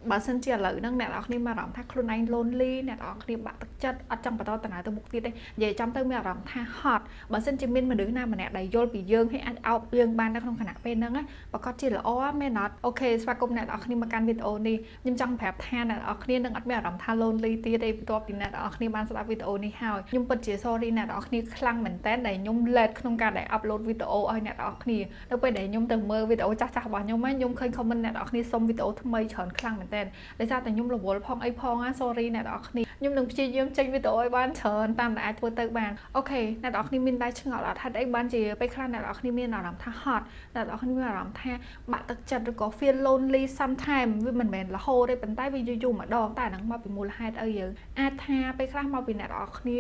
បើសិនជាឥឡូវហ្នឹងអ្នកនរគ្នាមានអារម្មណ៍ថាខ្លួនឯង lonely អ្នកនរគ្នាបាក់ទឹកចិត្តអត់ចង់បន្តដំណើរទៅមុខទៀតទេនិយាយចំទៅមានអារម្មណ៍ថាហត់បើសិនជាមានមនុស្សណាម្នាក់ដែលយល់ពីយើងហើយអាចអោបយើងបាននៅក្នុងខណៈពេលហ្នឹងប្រកាសជាល្អមែនអត់អូខេស្វាគមន៍អ្នកនរគ្នាមកកាន់វីដេអូនេះខ្ញុំចង់ប្រាប់ថាអ្នកនរគ្នានឹងអត់មានអារម្មណ៍ថា lonely ទៀតទេបន្ទាប់ពីអ្នកនរគ្នាបានស្ដាប់វីដេអូនេះហើយខ្ញុំពិតជា sorry អ្នកនរគ្នាខ្លាំងមែនតើដែលខ្ញុំ late ក្នុងការដែល upload វីដេអូឲ្យអ្នកនរគ្នានៅពេលដែលខ្ញុំទៅមើលវីដេអូចាស់ៗរបស់ខ្ញុំខ្ញុំឃើញ comment អ្នកនរគ្នាសុំវីដេអូថ្មីច្រើនខ្លាំងមែនតើដោយសារតែខ្ញុំរវល់ផងអីផងណា sorry អ្នកនរគ្នាខ្ញុំនឹងព្យាយាមចេញវីដេអូឲ្យបានច្រើនតាមដែលអាចធ្វើទៅបានអូខេអ្នកនរគ្នាមានដែរឆ្ងល់អត់ហេតុអីបានជាពេលខ្លះអ្នកនរគ្នាមានអារម្មណ៍ថាហត់អ្នកនរគ្នាមានអារម្មណ៍ថាបាក់ទឹកចិត្តឬក៏ feel lonely sometime វាមិនមែនរហូតទេប៉ុន្តែវាយូរៗម្ដងតែហ្នឹងមកពីមូលហេតុអីយើងអាចថាពេលខ្លះមកពីអ្នកនរគ្នា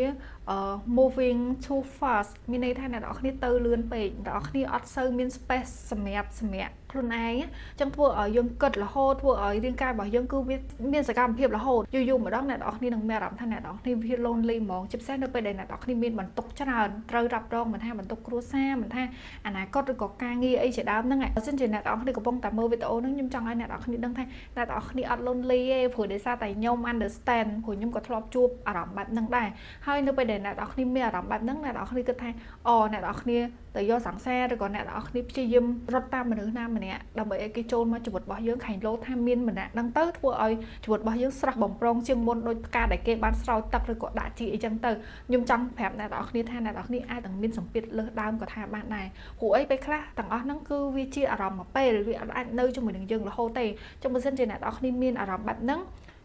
moving too fast មានន័យថាអ្នកនរគ្នាទៅលឿនពេកអ្នកនរគ្នាអត់សូវមាន space សម្រាប់ខ្លួនឯងចឹងធ្វើឲ្យយើងគិតរហូតធ្វើឲ្យរាងកាយរបស់យើងគឺវាមានសកម្មភាពរហូតយូរម្ដងអ្នកនរគ្នានឹងមានអារម្មណ៍ថាអ្នកនរគ្នាវា lonely ហ្មងជាពិសេសនៅពេលដែលអ្នកនរគ្នាមានបន្ទុកច្រើនត្រូវរ៉ាប់រងមិនថាបន្ទុកគ្រួសារមិនថាអនាគតឬក៏ការងារអីជាដើមហ្នឹងបើសិនជាអ្នកនរគ្នាកំពុងតែមើលវីដេអូហ្នឹងខ្ញុំចង់ឲ្យអ្នកនរគ្នាដឹងថាអ្នកនរគ្នាអត់ lonely ទេព្រោះដោយសារតែខ្ញុំ understand ព្រោះខ្ញុំក៏ធ្លាប់ជួបអារម្មណ៍បែបហ្នឹងដែរហើយនៅពេលដែលអ្នកនរគ្នាមានអារម្មណ៍បែបហ្នឹងអ្នកនរគ្នាគិតថាអ្នកនរគ្នាទៅយកសង្សារឬក៏អ្នកនរគ្នាព្យាយាមរត់តាមមនុស្សណាម្នាក់ដើម្បីឲ្យគេចូលមកជីវិតរបស់យើងខែងលោថាមានម្នាក់ហ្នឹងទៅធ្វើឲ្យជីវិតរបស់យើងស្រស់បំប្រងជាងមុនដោយការដែលគេបានស្រោចទឹកឬក៏ដាក់ជីអីចឹងទៅខ្ញុំចង់ប្រាប់អ្នកនរគ្នាថាអ្នកនរគ្នាអាចនឹងមានសម្ពាធលើសដើមក៏ថាបានដែរព្រោះអីពេលខ្លះទាំងអស់ហ្នឹងគឺវាជាអារម្មណ៍មួយពេលវាអាចនៅជាមួយនឹងយើងរហូតទេចឹងបើសិនជាអ្នកនរគ្នាមានអារម្មណ៍បែបហ្នឹង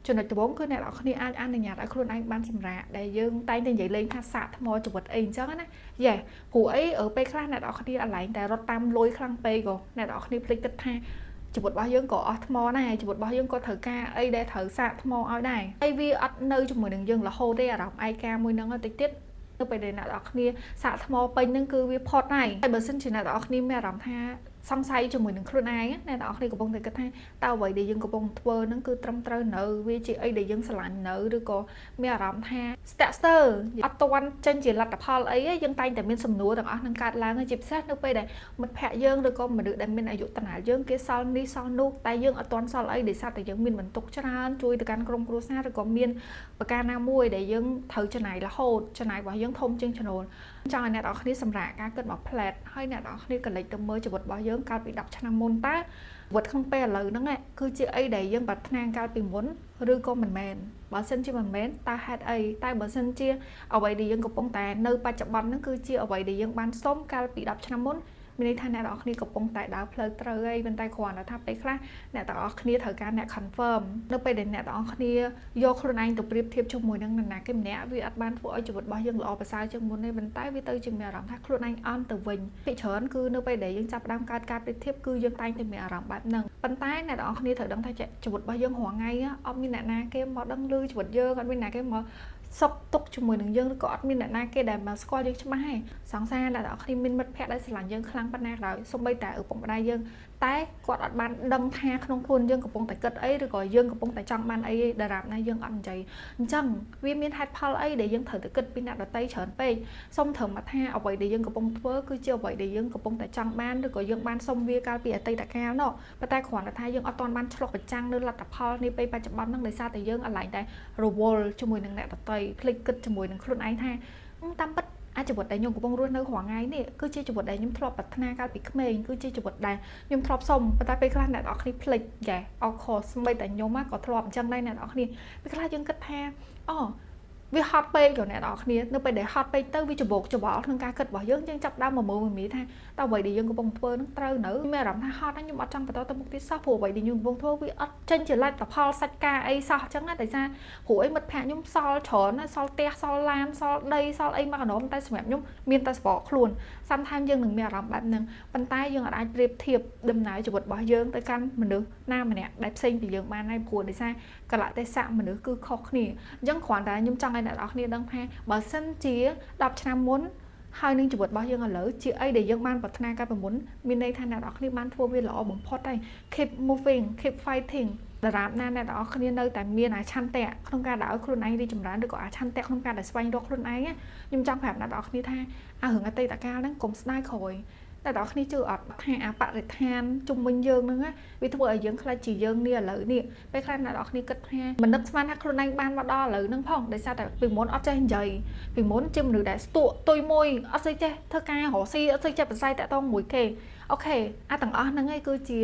ចំណុចដំបូងគឺអ្នកនរគ្នាអាចអនុញ្ញាតឲ្យខ្លួនឯងបានសម្រាកដែលយើងតែងតែនិយាយលេងថាសាកថ្មជីវិតអីអញ្ចឹងណាយេព្រោះអីពេលខ្លះអ្នកនរគ្នាអាឡែងតែរត់តាមលុយខ្លាំងពេកក៏អ្នកនរគ្នាភ្លេចគិតថាជីវិតរបស់យើងក៏អស់ថ្មដែរជីវិតរបស់យើងក៏ត្រូវការអីដែលត្រូវសាកថ្មឲ្យដែរហើយវាអត់នៅជាមួយនឹងយើងរហូតទេអារម្មណ៍ឯកាមួយហ្នឹងតិចទៀតទៅពេលដែលអ្នកនរគ្នាសាកថ្មពេញហ្នឹងគឺវាផុតហើយបើសិនជាអ្នកនរគ្នាមានអារម្មណ៍ថាសង្ស័យជាមួយនឹងខ្លួនឯងអ្នកនរគ្នាកំពុងតែគិតថាតើអ្វីដែលយើងកំពុងធ្វើហ្នឹងគឺត្រឹមត្រូវនៅវាជាអីដែលយើងស្រឡាញ់នៅឬក៏មានអារម្មណ៍ថាស្ទាក់ស្ទើរអត់ទាន់ចេញជាលទ្ធផលអីយើងតែងតែមានសំណួរទាំងអស់ហ្នឹងកើតឡើងជាពិសេសនៅពេលដែលមិត្តភ័ក្តិយើងឬក៏មនុស្សដែលមានអាយុតំណាលយើងគេសល់នេះសល់នោះតែយើងអត់ទាន់សល់អីដោយសារតែយើងមានបន្ទុកច្រើនជួយទៅកាន់ក្រុមគ្រួសារឬក៏មានប្រការណាមួយដែលយើងត្រូវចំណាយរហូតចំណាយរបស់យើងធំជាងចំណូលចង់ឲ្យអ្នកនរគ្នាសម្រាប់ការគិតមកផ្លែតហើយអ្នកនរគ្នាក៏លេចទៅមើលជីវិតរបស់យើងកាលពី10ឆ្នាំមុនតើជីវិតក្នុងពេលឥឡូវហ្នឹងគឺជាអីដែលយើងប្រាថ្នាកាលពីមុនឬក៏មិនមែនបើសិនជាមិនមែនតើហេតុអីតែបើសិនជាអ្វីដែលយើងកំពុងតែនៅបច្ចុប្បន្នហ្នឹងគឺជាអ្វីដែលយើងបានសុំកាលពី10ឆ្នាំមុនមានន័យថាអ្នកនរគ្នាកំពុងតែដើរផ្លូវត្រូវហើយប៉ុន្តែគ្រាន់តែថាពេលខ្លះអ្នកនរគ្នាត្រូវការអ្នក confirm នៅពេលដែលអ្នកនរគ្នាយកខ្លួនឯងទៅប្រៀបធៀបជាមួយនឹងនរណាគេម្នាក់វាអត់បានធ្វើឲ្យជីវិតរបស់យើងល្អប្រសើរជាងមុនទេប៉ុន្តែវាទៅជាមានអារម្មណ៍ថាខ្លួនឯងអន់ទៅវិញពីច្រើនគឺនៅពេលដែលយើងចាប់ផ្ដើមកើតការប្រៀបធៀបគឺយើងតែងតែមានអារម្មណ៍បែបហ្នឹងប៉ុន្តែអ្នកនរគ្នាត្រូវដឹងថាជីវិតរបស់យើងរាល់ថ្ងៃអត់មានអ្នកណាគេមកដឹងឮជីវិតយើងអត់មានអ្នកគេមកសុខទុក្ខជាមួយនឹងយើងឬក៏អត់មានអ្នកណាគេដែលមកស្គាល់យើងច្បាស់ទេសង្សារអ្នកនរគ្នាមានមិត្តភ័ក្តិដែលស្រឡាញ់យើងខ្លាំងប៉ុណ្ណាក៏ដោយសូម្បីតែឪពុកម្ដាយយើងតែគាត់អត់បានដឹងថាក្នុងខ្លួនយើងកំពុងតែគិតអីឬក៏យើងកំពុងតែចង់បានអីដរាបណាយើងអត់និយាយអញ្ចឹងវាមានហេតុផលអីដែលយើងត្រូវតែគិតពីអ្នកដទៃច្រើនពេកសូមត្រឹមថាអ្វីដែលយើងកំពុងធ្វើគឺជាអ្វីដែលយើងកំពុងតែចង់បានឬក៏យើងបានសុំវាកាលពីអតីតកាលនោះប៉ុន្តែគ្រាន់តែថាយើងអត់ទាន់បានឆ្លុះបញ្ចាំងនៅលទ្ធផលនេះពេលបច្ចុប្បន្នហ្នឹងដោយសារតែយើងអាឡែងតែរវល់ជាមួយនឹងអ្នកដទៃភ្លេចគិតជាមួយនឹងខ្លួនឯងថាតាមពិតជីវិតដែលខ្ញុំកំពុងរស់នៅរាល់ថ្ងៃនេះគឺជាជីវិតដែលខ្ញុំធ្លាប់ប្រាថ្នាកាលពីក្មេងគឺជាជីវិតដែលខ្ញុំធ្លាប់សុំប៉ុន្តែពេលខ្លះអ្នកនរគ្នាភ្លេចយ៉ាអខស្បីតែខ្ញុំក៏ធ្លាប់អញ្ចឹងដែរអ្នកនរគ្នាពេលខ្លះយើងគិតថាវាហត់ពេកអ្នកនរគ្នានៅពេលដែលហត់ពេកទៅវាច្បោកច្បល់ក្នុងការគិតរបស់យើងចាប់ដើមមកមើលមីថាតើអ្វីដែលយើងកំពុងធ្វើនឹងត្រូវនៅមានអារម្មណ៍ថាហត់ខ្ញុំអត់ចង់បន្តទៅមុខទៀតសោះព្រោះអ្វីដែលខ្ញុំកំពុងធ្វើវាអត់ចេញជាលទ្ធផលសាច់ការអីសោះអញ្ចឹងណាតែថាព្រោះអីមិត្តភ័ក្តិខ្ញុំសល់ច្រើនណាសល់ផ្ទះសល់ឡានសល់ដីសល់អីមកកណ្ដុំតែសម្រាប់ខ្ញុំមានតែសបកខ្លួនសំខាន់យើងនឹងមានអារម្មណ៍បែបហ្នឹងប៉ុន្តែយើងអាចប្រៀបធៀបដំណើរជីវិតរបស់យើងទៅកាន់មនុស្សណាម្នាក់ដែលផ្សេងពីយើងបានហើយព្រោះដោយសារកលៈទេសៈមនុស្សគឺខុសគ្នាអញ្ចឹងគ្រាន់តែខ្ញុំចង់ឲ្យអ្នកនរគ្នាដឹងថាបើសិនជា10ឆ្នាំមុនហើយនឹងជីវិតរបស់យើងឥឡូវជាអីដែលយើងបានប្រាថ្នាកាលពីមុនមានន័យថាអ្នកនរគ្នាបានធ្វើវាល្អបំផុតហើយ keep moving keep fighting ដរាបណាអ្នកនរគ្នានៅតែមានអាឆន្ទៈក្នុងការដែលឲ្យខ្លួនឯងរីកចម្រើនឬក៏អាឆន្ទៈក្នុងការដែលស្វែងរកខ្លួនឯងខ្ញុំចង់ប្រាប់អ្នកនរគ្នាថារឿងអតីតកាលហ្នឹងកុំស្ដាយក្រោយ តែដល់គ្នាជឿអត់ថាអាបរិស្ថានជុំវិញយើងហ្នឹងវាធ្វើឲ្យយើងខ្លាចជាយើងនេះឥឡូវនេះពេលខ្លះអ្នកនរគ្នាគិតថាមិននឹកស្មានថាខ្លួនឯងបានមកដល់ឥឡូវហ្នឹងផងដោយសារតែពីមុនអត់ចេះនិយាយពីមុនជាមនុស្សដែលស្ទក់ទុយមួយអត់ស្អីចេះធ្វើការរកស៊ីអត់ស្អីចេះប្រស័យតាក់ទងមួយគេអូខេអាទាំងអស់ហ្នឹងឯងគឺជ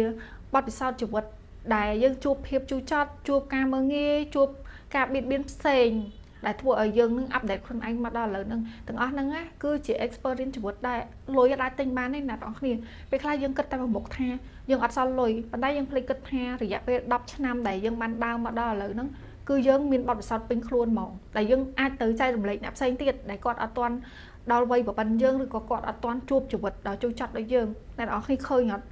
ាបទពិសោធន៍ជីវិតដែលយើងជួបភាពជូរចត់ជួបការមើងងាយជួបការបៀតបៀនផ្សេងដែលធ្វើឲ្យយើងនឹងអាប់ដេតខ្លួនឯងមកដល់ឥឡូវហ្នឹងទាំងអស់ហ្នឹងគឺជា experience ជីវិតដែលលុយអាចទិញបានទេអ្នកនរគ្នាពេលខ្លះយើងគិតតែមុខថាយើងអត់សល់លុយប៉ុន្តែយើងភ្លេចគិតថារយៈពេល10ឆ្នាំដែលយើងបានដើរមកដល់ឥឡូវហ្នឹងគឺយើងមានបទពិសោធន៍ពេញខ្លួនហ្មងដែលយើងអាចទៅចែករំលែកអ្នកផ្សេងទៀតដែលគាត់អត់ទាន់ដល់វ័យប្រហែលយើងឬក៏គាត់អត់ទាន់ជួបជីវិតដល់ចូលចិត្តដូចយើងអ្នកនរគ្នាឃើញអត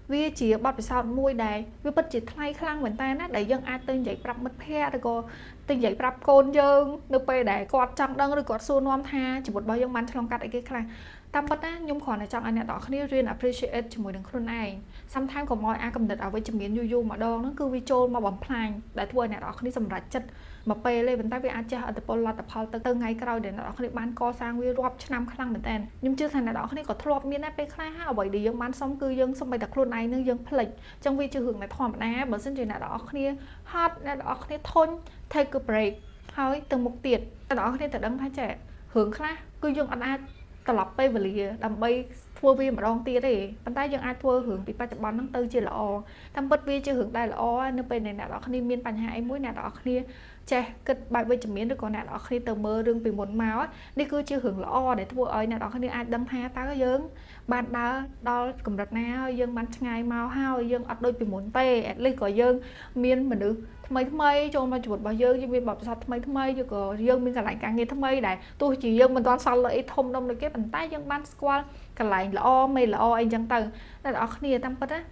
់វាជាបទពិសោធន៍មួយដែលវាពិតជាថ្លៃខ្លាំងមែនតើណាដែលយើងអាចទៅនិយាយប្រាប់មិត្តភ័ក្តិឬក៏ទៅនិយាយប្រាប់កូនយើងនៅពេលដែលគាត់ចង់ដឹងឬគាត់សួរនាំថាជីវិតរបស់យើងបានឆ្លងកាត់អីគេខ្លះតាមពិតណាខ្ញុំគ្រាន់តែចង់ឲ្យអ្នកនរគ្នារៀន appreciate ជាមួយនឹងខ្លួនឯង sometimes កុំឲ្យអាកំណត់អវិជ្ជមានយូរម្ដងហ្នឹងគឺវាចូលមកបំផ្លាញដែលធ្វើឲ្យអ្នកនរគ្នាសម្រេចចិត្តមកពេលទេប៉ុន្តែវាអាចជះឥទ្ធិពលលទ្ធផលទៅថ្ងៃក្រោយដែលអ្នកនរគ្នាបានកសាងវារាប់ឆ្នាំខ្លាំងមែនតើខ្ញុំជឿថាអ្នកនរគ្នាក៏ធ្លាប់មានដែរពេលខ្លះអ្វីដែលយើងបានសុំគឺយើងសុំបីតែខ្លួនឯងនឹងយើងភ្លេចអញ្ចឹងវាជារឿងដែលធម្មតាបើមិនជាអ្នកនរគ្នាហត់អ្នកនរគ្នាធន់ take a break ហើយទៅមុខទៀតអ្នកនរគ្នាទៅដឹងថាចារឿងខ្លះគឺយើងអត់អាចត្រឡប់ពេលវេលាដើម្បីធ្វើវាម្ដងទៀតទេប៉ុន្តែយើងអាចធ្វើរឿងពីបច្ចុប្បន្នហ្នឹងទៅជាល្អតាមពិតវាជារឿងដែលល្អនៅពេលដែលអ្នកនរគ្នាមានបញ្ហាអីមួយអ្នកនរគ្នាចេះគិតបែបវិជ្ជមានឬក៏អ្នកនរគ្នាទៅមើលរឿងពីមុនមកនេះគឺជារឿងល្អដែលធ្វើឲ្យអ្នកនរគ្នាអាចដឹងថាតើយើងបានដើរដល់កម្រិតណាហើយយើងបានឆ្ងាយមកហើយយើងអត់ដូចពីមុនទេ at least ក៏យើងមានមនុស្សថ្មីចូលមកជីវិតរបស់យើងមានបទពិសោធន៍ថ្មីឬក៏យើងមានកន្លែងការងារថ្មីដែលទោះជាយើងមិនទាន់សល់លុយអីធំដុំដូចគេប៉ុន្តែយើងបានស្គាល់កន្លែងល្អមេល្អអីចឹងទៅអ្នកនរគ្នាតាមពិតណា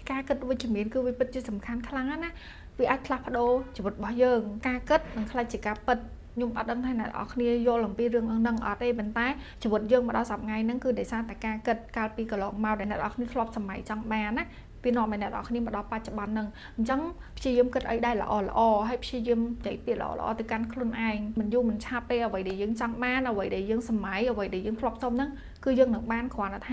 ការគិតវិជ្ជមានគឺវាពិតជាសំខាន់ខ្លាំងណាវាអាចផ្លាស់ប្ដូរជីវិតរបស់យើងការគិតនឹងខ្លាចជាការពិតខ្ញុំអត់ដឹងថាអ្នកនរគ្នាយល់អំពីរឿងហ្នឹងអត់ទេប៉ុន្តែជីវិតយើងមកដល់សប្តាហ៍ហ្នឹងគឺដោយសារតែការគិតកាលពីកន្លងមកដែលអ្នកនរគ្នាធ្លាប់សម័យចង់បានណាពីនាំឲ្យអ្នកនរគ្នាមកដល់បច្ចុប្បន្នហ្នឹងអញ្ចឹងព្យាយាមគិតអីដែលល្អហើយព្យាយាមនិយាយពាក្យល្អទៅកាន់ខ្លួនឯងមិនយូរមិនឆាប់ទេអ្វីដែលយើងចង់បានអ្វីដែលយើងសម័យអ្វីដែលយើងធ្លាប់សុំហ្នឹងគឺយើងនឹងបានគ្រាន់តែថា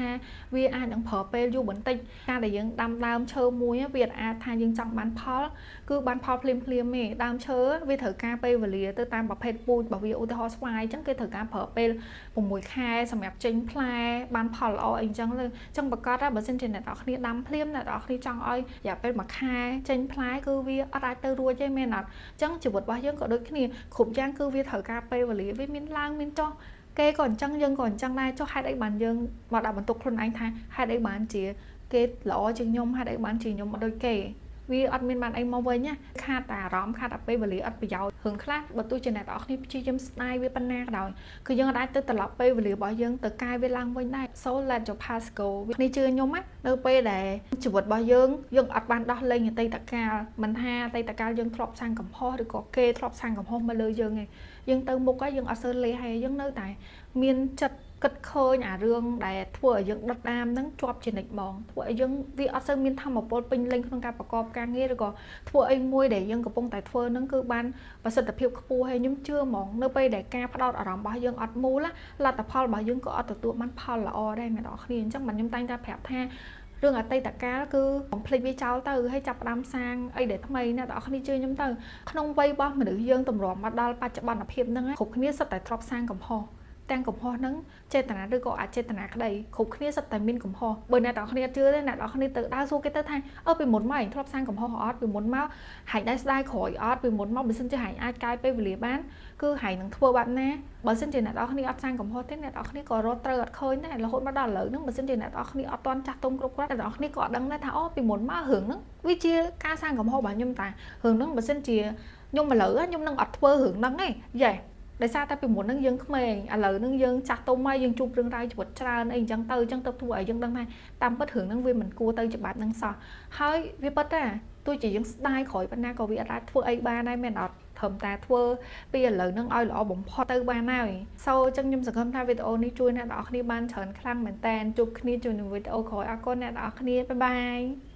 វាអាចនឹងប្រើពេលយូរបន្តិចការដែលយើងដាំដើមឈើមួយវាអាចថាយើងចង់បានផលគឺបានផលភ្លាមទេដើមឈើវាត្រូវការពេលវេលាទៅតាមប្រភេទពូជរបស់វាឧទាហរណ៍ស្វាយអញ្ចឹងគេត្រូវការប្រើពេល6ខែសម្រាប់ចេញផ្លែបានផលល្អអីអញ្ចឹងទៅអញ្ចឹងប្រកាសថាបើសិនជាអ្នកនរគ្នាដាំភ្លាមអ្នកនរគ្នាចង់ឲ្យរយៈពេល1ខែចេញផ្លែគឺវាអត់អាចទៅរួចទេមែនអត់អញ្ចឹងជីវិតរបស់យើងក៏ដូចគ្នាគ្រប់យ៉ាងគឺវាត្រូវការពេលវេលាវាមានឡើងមានចុះគេក៏អញ្ចឹងយើងក៏អញ្ចឹងដែរចុះហេតុអីបានយើងមកដាក់បន្ទុកខ្លួនឯងថាហេតុអីបានជាគេល្អជាងខ្ញុំហេតុអីបានជាខ្ញុំមកដូចគេវាអត់មានបានអីមកវិញណាខាតតែអារម្មណ៍ខាតតែពេលវេលាអត់ប្រយោជន៍រឿងខ្លះបើទោះជាអ្នកនរគ្នាព្យាយាមស្ដាយវាប៉ុណ្ណាក៏ដោយគឺយើងអាចទៅត្រឡប់ពេលវេលារបស់យើងទៅកែវាឡើងវិញដែរ so let your past go នេះជឿខ្ញុំណានៅពេលដែលជីវិតរបស់យើងអត់បានដោះលែងអតីតកាលមិនថាអតីតកាលយើងធ្លាប់សាងកំហុសឬក៏គេធ្លាប់សាងកំហុសមកលើយើងឯងយើងទៅមុខហើយយើងអត់សើលេហើយយើងនៅតែមានចិត្តគិតឃើញអារឿងដែលធ្វើឲ្យយើងដុតដាមហ្នឹងជាប់ជានិច្ចហ្មងធ្វើឲ្យយើងវាអត់សូវមានធម៌ពលពេញលេញក្នុងការប្រកបការងារឬក៏ធ្វើអីមួយដែលយើងកំពុងតែធ្វើហ្នឹងគឺបានប្រសិទ្ធភាពខ្ពស់ហើយខ្ញុំជឿហ្មងនៅពេលដែលការផ្ដោតអារម្មណ៍របស់យើងអត់មូលលទ្ធផលរបស់យើងក៏អត់ទទួលបានផលល្អដែរអ្នកនរគ្នាអញ្ចឹងខ្ញុំតែងតែប្រាប់ថារឿងអតីតកាលគឺបំភ្លេចវាចោលទៅហើយចាប់ផ្ដើមសាងអីដែលថ្មីអ្នកនរគ្នាជឿខ្ញុំទៅក្នុងវ័យរបស់មនុស្សយើងតម្រាំមកដល់បច្ចុប្បន្នភាពហ្នឹងគ្រប់គ្នាសុទ្ធតែធ្លាប់សាងកំហុសទាំងកំហុសហ្នឹងចេតនាឬក៏អចេតនាក្តីគ្រប់គ្នាសុទ្ធតែមានកំហុសបើអ្នកនរគ្នាអត់ជឿទេអ្នកនរគ្នាទៅដើរសួរគេទៅថាពីមុនមកឯងធ្លាប់សាងកំហុសអត់ពីមុនមកហែងដែរស្ដាយក្រោយអត់ពីមុនមកបើសិនជាហែងអាចកែពេលវេលាបានគឺហែងនឹងធ្វើបែបណាបើសិនជាអ្នកនរគ្នាអត់សាងកំហុសទេអ្នកនរគ្នាក៏រត់ត្រូវអត់ឃើញដែររហូតមកដល់ឥឡូវហ្នឹងបើសិនជាអ្នកនរគ្នាអត់ទាន់ចាស់ទុំគ្រប់គ្រាន់អ្នកនរគ្នាក៏អត់ដឹងដែរថាពីមុនមករឿងហ្នឹងវាជាការសាងកំហុសរបស់ខ្ញុំតែរឿងហ្នឹងបើសិនជាខ្ញុំឥឡូវខ្ញុំនឹងអត់ធ្វើរឿងហ្នឹងទេយេដោយសារតែពីមុនហ្នឹងយើងក្មេងឥឡូវហ្នឹងយើងចាស់ទុំហើយយើងជួបរឿងរ៉ាវជីវិតច្រើនអីអញ្ចឹងទៅធ្វើឲ្យយើងដឹងថាតាមពិតរឿងហ្នឹងវាមិនគួរទៅច្បាប់ហ្នឹងសោះហើយវាពិតថាទោះជាយើងស្ដាយក្រោយប៉ុណ្ណាក៏វាអាចធ្វើអីបានដែរមែនអត់ត្រឹមតែធ្វើពីឥឡូវហ្នឹងឲ្យល្អបំផុតទៅបានហើយសូអញ្ចឹងខ្ញុំសង្ឃឹមថាវីដេអូនេះជួយអ្នកនរគ្នាបានច្រើនខ្លាំងមែនតើជួបគ្នាជួយនឹងវីដេអូក្រោយអរគុណអ្នកនរគ្នាបាយបាយ